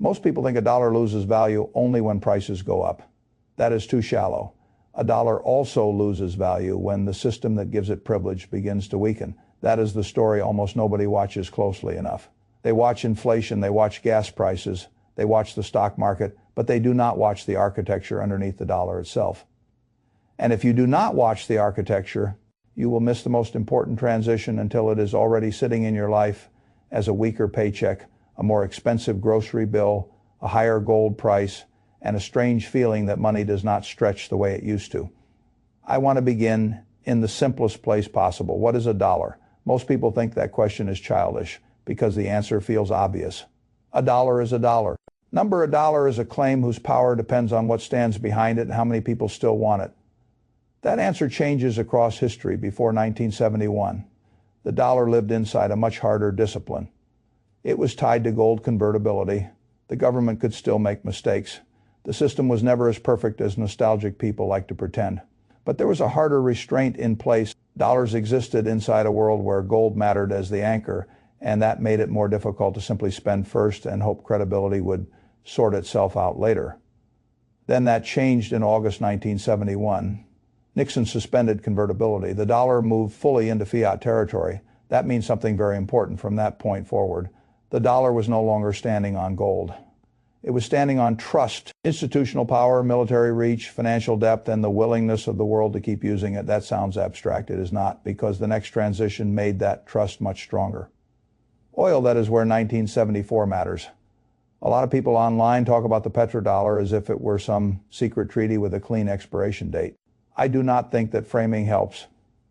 Most people think a dollar loses value only when prices go up. That is too shallow. A dollar also loses value when the system that gives it privilege begins to weaken. That is the story almost nobody watches closely enough. They watch inflation, they watch gas prices, they watch the stock market, but they do not watch the architecture underneath the dollar itself. And if you do not watch the architecture, you will miss the most important transition until it is already sitting in your life as a weaker paycheck, a more expensive grocery bill, a higher gold price, and a strange feeling that money does not stretch the way it used to. I want to begin in the simplest place possible. What is a dollar? Most people think that question is childish because the answer feels obvious. A dollar is a dollar. Number a dollar is a claim whose power depends on what stands behind it and how many people still want it. That answer changes across history before 1971. The dollar lived inside a much harder discipline. It was tied to gold convertibility. The government could still make mistakes. The system was never as perfect as nostalgic people like to pretend. But there was a harder restraint in place. Dollars existed inside a world where gold mattered as the anchor, and that made it more difficult to simply spend first and hope credibility would sort itself out later. Then that changed in August 1971. Nixon suspended convertibility. The dollar moved fully into fiat territory. That means something very important from that point forward. The dollar was no longer standing on gold. It was standing on trust, institutional power, military reach, financial depth, and the willingness of the world to keep using it. That sounds abstract. It is not, because the next transition made that trust much stronger. Oil, that is where 1974 matters. A lot of people online talk about the petrodollar as if it were some secret treaty with a clean expiration date. I do not think that framing helps.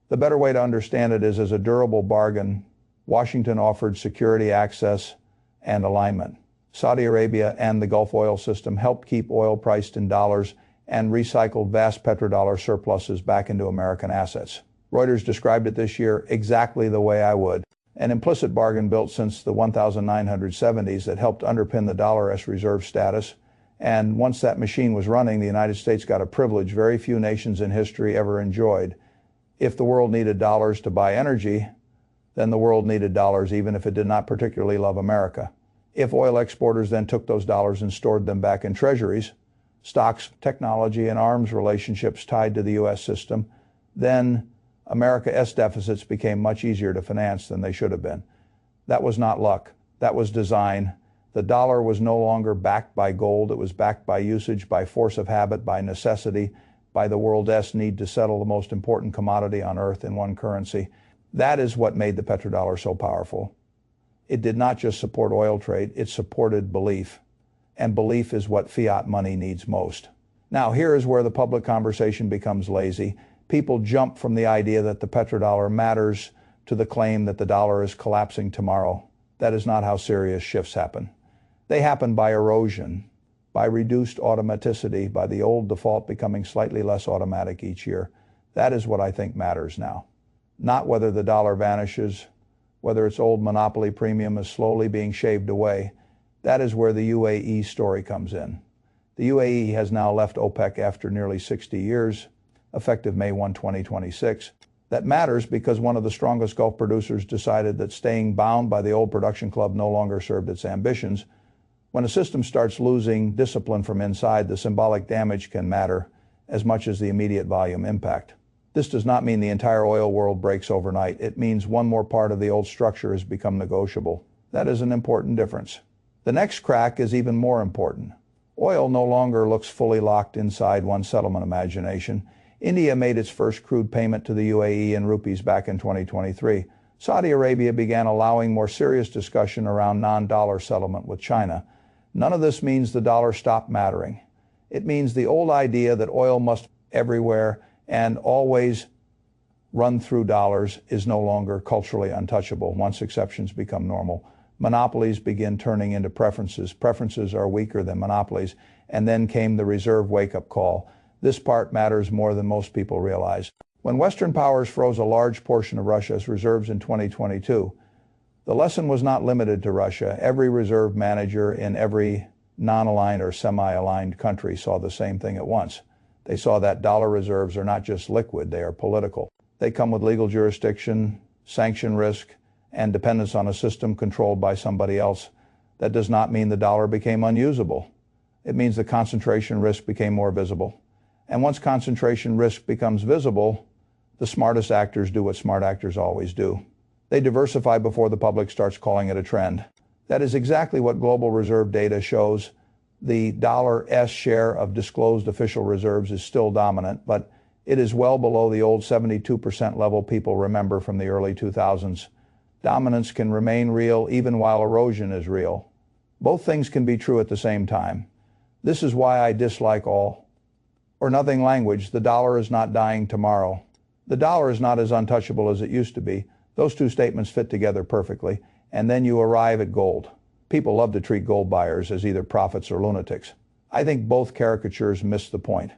The better way to understand it is as a durable bargain. Washington offered security, access, and alignment. Saudi Arabia and the Gulf oil system helped keep oil priced in dollars and recycled vast petrodollar surpluses back into American assets. Reuters described it this year exactly the way I would. An implicit bargain built since the 1970s that helped underpin the dollar-esque reserve status. And once that machine was running, the United States got a privilege very few nations in history ever enjoyed. If the world needed dollars to buy energy, then the world needed dollars even if it did not particularly love America. If oil exporters then took those dollars and stored them back in treasuries, stocks, technology, and arms relationships tied to the U.S. system, then America's deficits became much easier to finance than they should have been. That was not luck. That was design. The dollar was no longer backed by gold. It was backed by usage, by force of habit, by necessity, by the world's need to settle the most important commodity on earth in one currency. That is what made the petrodollar so powerful. It did not just support oil trade, it supported belief. And belief is what fiat money needs most. Now, here is where the public conversation becomes lazy. People jump from the idea that the petrodollar matters to the claim that the dollar is collapsing tomorrow. That is not how serious shifts happen. They happen by erosion, by reduced automaticity, by the old default becoming slightly less automatic each year. That is what I think matters now. Not whether the dollar vanishes, whether its old monopoly premium is slowly being shaved away. That is where the UAE story comes in. The UAE has now left OPEC after nearly 60 years, effective May 1, 2026. That matters because one of the strongest Gulf producers decided that staying bound by the old production club no longer served its ambitions. When a system starts losing discipline from inside, the symbolic damage can matter as much as the immediate volume impact. This does not mean the entire oil world breaks overnight. It means one more part of the old structure has become negotiable. That is an important difference. The next crack is even more important. Oil no longer looks fully locked inside one settlement imagination. India made its first crude payment to the UAE in rupees back in 2023. Saudi Arabia began allowing more serious discussion around non-dollar settlement with China. None of this means the dollar stopped mattering. It means the old idea that oil must everywhere and always run through dollars is no longer culturally untouchable once exceptions become normal. Monopolies begin turning into preferences. Preferences are weaker than monopolies. And then came the reserve wake-up call. This part matters more than most people realize. When Western powers froze a large portion of Russia's reserves in 2022, the lesson was not limited to Russia. Every reserve manager in every non-aligned or semi-aligned country saw the same thing at once. They saw that dollar reserves are not just liquid, they are political. They come with legal jurisdiction, sanction risk, and dependence on a system controlled by somebody else. That does not mean the dollar became unusable. It means the concentration risk became more visible. And once concentration risk becomes visible, the smartest actors do what smart actors always do. They diversify before the public starts calling it a trend. That is exactly what global reserve data shows. The dollar's share of disclosed official reserves is still dominant, but it is well below the old 72% level people remember from the early 2000s. Dominance can remain real even while erosion is real. Both things can be true at the same time. This is why I dislike all or nothing language. The dollar is not dying tomorrow. The dollar is not as untouchable as it used to be. Those two statements fit together perfectly, and then you arrive at gold. People love to treat gold buyers as either prophets or lunatics. I think both caricatures miss the point.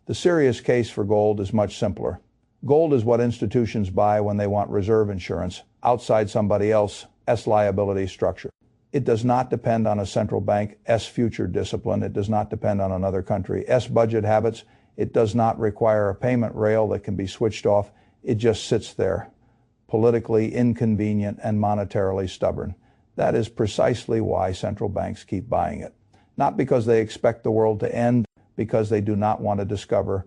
The serious case for gold is much simpler. Gold is what institutions buy when they want reserve insurance outside somebody else's liability structure. It does not depend on a central bank's future discipline. It does not depend on another country's budget habits. It does not require a payment rail that can be switched off. It just sits there, politically inconvenient and monetarily stubborn. That is precisely why central banks keep buying it. Not because they expect the world to end, because they do not want to discover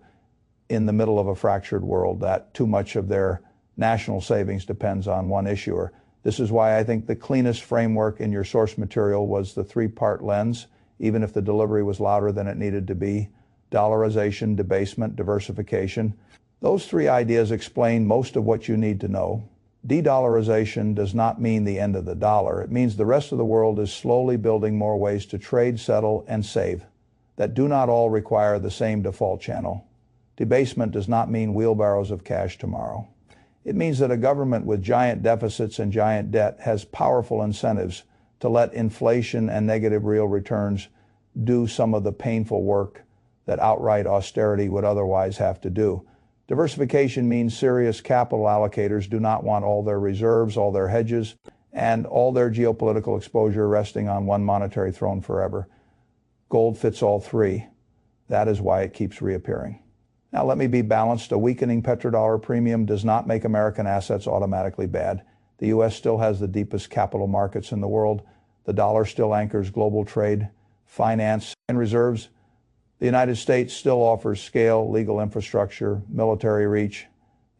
in the middle of a fractured world that too much of their national savings depends on one issuer. This is why I think the cleanest framework in your source material was the three-part lens, even if the delivery was louder than it needed to be. Dollarization, debasement, diversification. Those three ideas explain most of what you need to know. De-dollarization does not mean the end of the dollar. It means the rest of the world is slowly building more ways to trade, settle, and save that do not all require the same default channel. Debasement does not mean wheelbarrows of cash tomorrow. It means that a government with giant deficits and giant debt has powerful incentives to let inflation and negative real returns do some of the painful work that outright austerity would otherwise have to do. Diversification means serious capital allocators do not want all their reserves, all their hedges, and all their geopolitical exposure resting on one monetary throne forever. Gold fits all three. That is why it keeps reappearing. Now let me be balanced. A weakening petrodollar premium does not make American assets automatically bad. The U.S. still has the deepest capital markets in the world. The dollar still anchors global trade, finance, and reserves. The United States still offers scale, legal infrastructure, military reach,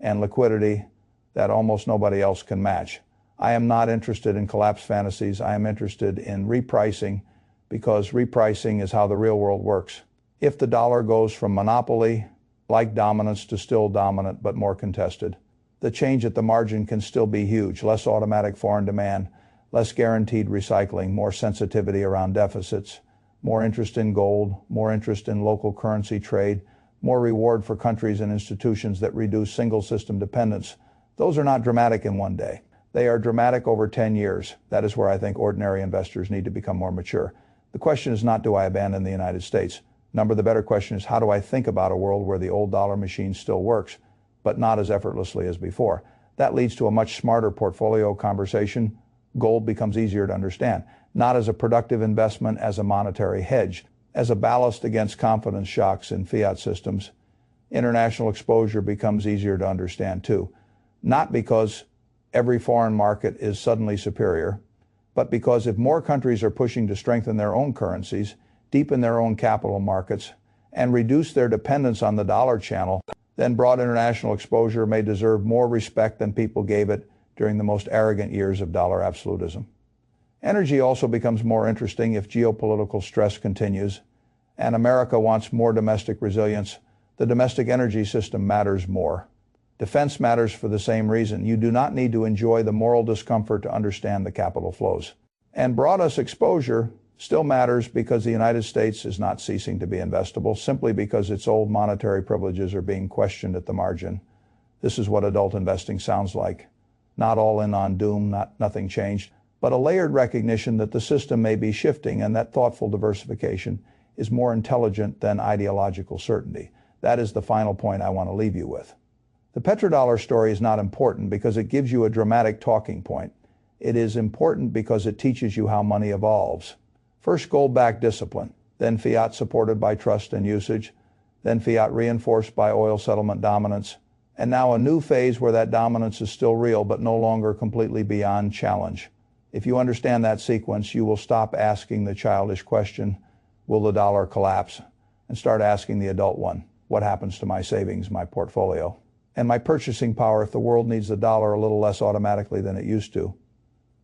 and liquidity that almost nobody else can match. I am not interested in collapse fantasies. I am interested in repricing, because repricing is how the real world works. If the dollar goes from monopoly-like dominance to still dominant but more contested, the change at the margin can still be huge. Less automatic foreign demand, less guaranteed recycling, more sensitivity around deficits, more interest in gold, more interest in local currency trade, more reward for countries and institutions that reduce single system dependence. Those are not dramatic in one day. They are dramatic over 10 years. That is where I think ordinary investors need to become more mature. The question is not, do I abandon the United States? The better question is, how do I think about a world where the old dollar machine still works, but not as effortlessly as before? That leads to a much smarter portfolio conversation. Gold becomes easier to understand, not as a productive investment, as a monetary hedge, as a ballast against confidence shocks in fiat systems. International exposure becomes easier to understand too, not because every foreign market is suddenly superior, but because if more countries are pushing to strengthen their own currencies, deepen their own capital markets, and reduce their dependence on the dollar channel, then broad international exposure may deserve more respect than people gave it during the most arrogant years of dollar absolutism. Energy also becomes more interesting if geopolitical stress continues, and America wants more domestic resilience. The domestic energy system matters more. Defense matters for the same reason. You do not need to enjoy the moral discomfort to understand the capital flows. And broadest exposure still matters because the United States is not ceasing to be investable simply because its old monetary privileges are being questioned at the margin. This is what adult investing sounds like. Not all in on doom, nothing changed, but a layered recognition that the system may be shifting and that thoughtful diversification is more intelligent than ideological certainty. That is the final point I want to leave you with. The petrodollar story is not important because it gives you a dramatic talking point. It is important because it teaches you how money evolves. First gold-backed discipline, then fiat supported by trust and usage, then fiat reinforced by oil settlement dominance, and now a new phase where that dominance is still real but no longer completely beyond challenge. If you understand that sequence, you will stop asking the childish question, will the dollar collapse? And start asking the adult one, what happens to my savings, my portfolio, and my purchasing power if the world needs the dollar a little less automatically than it used to?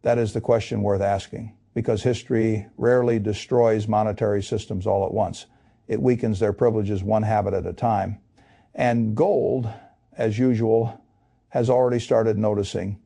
That is the question worth asking, because history rarely destroys monetary systems all at once. It weakens their privileges one habit at a time. And gold, as usual, has already started noticing